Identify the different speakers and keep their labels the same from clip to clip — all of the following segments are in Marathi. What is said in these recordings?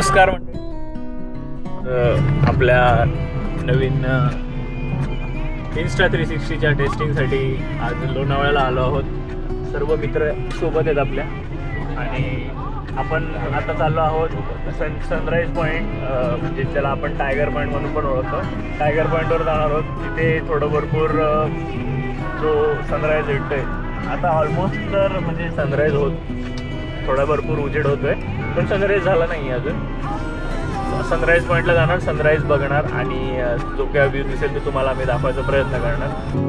Speaker 1: नमस्कार आपल्या नवीन इन्स्टा 360च्या टेस्टिंगसाठी आज लोणावळ्याला आलो आहोत। सर्व मित्र सोबत आहेत आपल्या आणि आपण आता चाललो आहोत सनराईज पॉईंट, म्हणजे त्याला आपण टायगर पॉईंट म्हणून पण ओळखतो। टायगर पॉईंटवर जाणार आहोत। तिथे थोडं भरपूर जो सनराईज भेटतोय आता ऑलमोस्ट तर म्हणजे सनराईज थोडा भरपूर उजेड होतोय, पण सनराईज झाला नाही अजून। सनराईज पॉईंटला जाणार, सनराईज बघणार आणि जो काय व्ह्यू दिसेल तो तुम्हाला आम्ही दाखवायचा प्रयत्न करणार।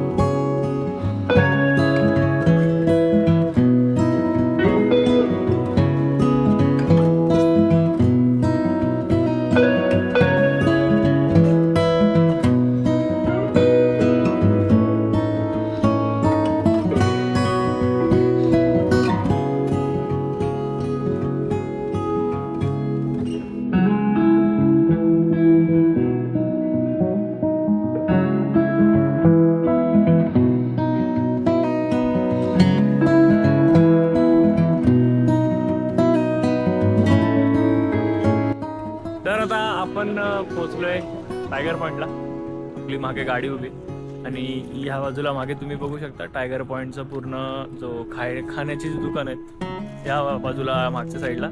Speaker 1: तर आता आपण पोहोचलोय टायगर पॉईंटला। आपली मागे गाडी उभी आणि ह्या बाजूला मागे तुम्ही बघू शकता टायगर पॉईंटचं पूर्ण जो खाण्याची जी दुकान आहेत या बाजूला मागच्या साईडला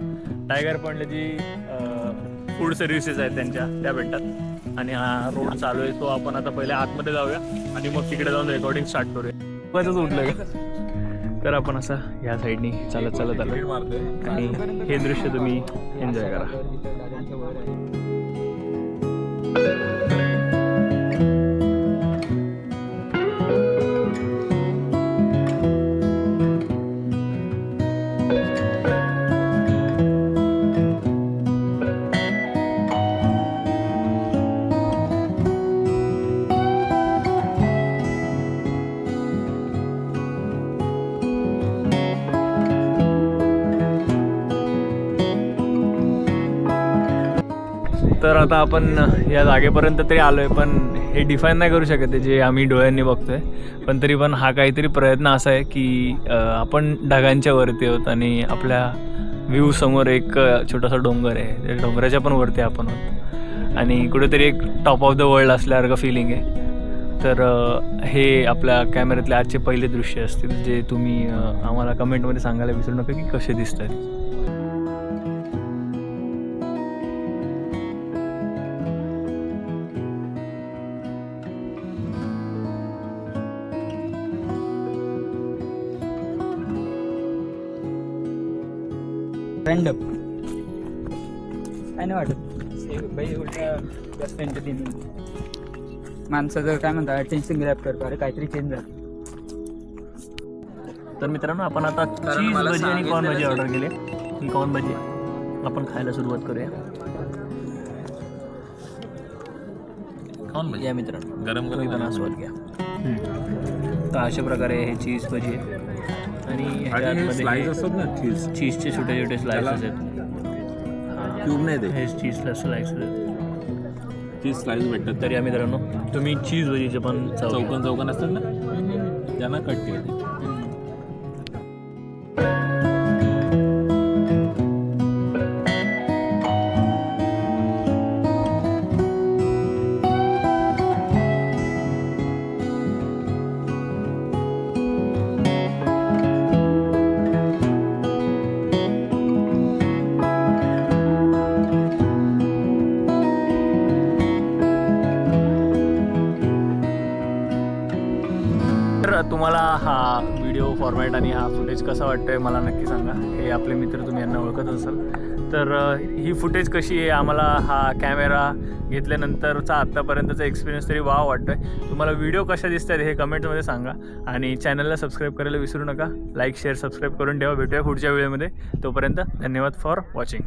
Speaker 1: टायगर पॉईंटला जी फूड सर्व्हिसेस आहेत त्या भेटतात आणि हा रोड चालू आहे। तो आपण आता पहिले आतमध्ये जाऊया आणि मग तिकडे जाऊन रेकॉर्डिंग स्टार्ट करूया। बसच उठलं का तर आपण असं ह्या साईडनी चालत आलो आणि हे दृश्य तुम्ही एन्जॉय करा। तर आता आपण या जागेपर्यंत तरी आलोय, पण हे डिफाईन नाही करू शकत जे आम्ही डोळ्यांनी बघतोय। पण तरी पण हा काहीतरी प्रयत्न असा आहे की आपण ढगांच्या वरती आहोत आणि आपल्या व्ह्यू समोर एक छोटासा डोंगर आहे, त्या डोंगराच्या पण वरती आपण आहोत आणि कुठेतरी एक टॉप ऑफ द वर्ल्ड असल्यासारखं फिलिंग आहे। तर हे आपल्या कॅमेऱ्यातले आजचे पहिले दृश्य असतील जे तुम्ही आम्हाला कमेंटमध्ये सांगायला विसरू नका की कसे दिसत आहेत।
Speaker 2: रँडम काय नाही वाटत बाई, उलट्या जास्त एंटरटेनिंग माणसाचं काय म्हणतात टेन्शन ग्रॅप करतो, अरे काहीतरी चेंज झालं।
Speaker 1: तर मित्रांनो आपण आता चीज भजी आणि कॉर्न भजी ऑर्डर केले। ही कॉर्न भजी आपण खायला सुरुवात करूया। कॉर्न भजी आहे मित्रांनो, गरम गरम आस्वाद घ्या। तर अशा प्रकारे हे चीज भजी आहे आणि
Speaker 3: स्लाइस असतात ना
Speaker 1: चीजचे छोटे छोटे स्लाइसेस आहेत।
Speaker 3: क्यूब नाही ते,
Speaker 1: हे चीजला स्लाइसेस आहेत,
Speaker 3: चीज स्लाइस भेटतात।
Speaker 1: तरी आम्ही मित्रांनो तुम्ही चीज भजीचे पण
Speaker 3: चौकन असतात ना त्यांना कट केले।
Speaker 1: तुम्हाला हा व्हिडिओ फॉर्मॅट आणि हा फुटेज कसा वाटतोय मला नक्की सांगा। हे आपले मित्र तुम्ही यांना ओळखत असाल तर ही फुटेज कशी आहे, आम्हाला हा कॅमेरा घेतल्यानंतरचा आत्तापर्यंतचा एक्सपिरियन्स तरी वाव वाटतोय। तुम्हाला व्हिडिओ कशा दिसत आहेत हे कमेंटमध्ये सांगा आणि चॅनलला सबस्क्राईब करायला विसरू नका। लाईक शेअर सबस्क्राईब करून ठेवा। भेटूया पुढच्या व्हिडिओमध्ये, तोपर्यंत धन्यवाद फॉर वॉचिंग।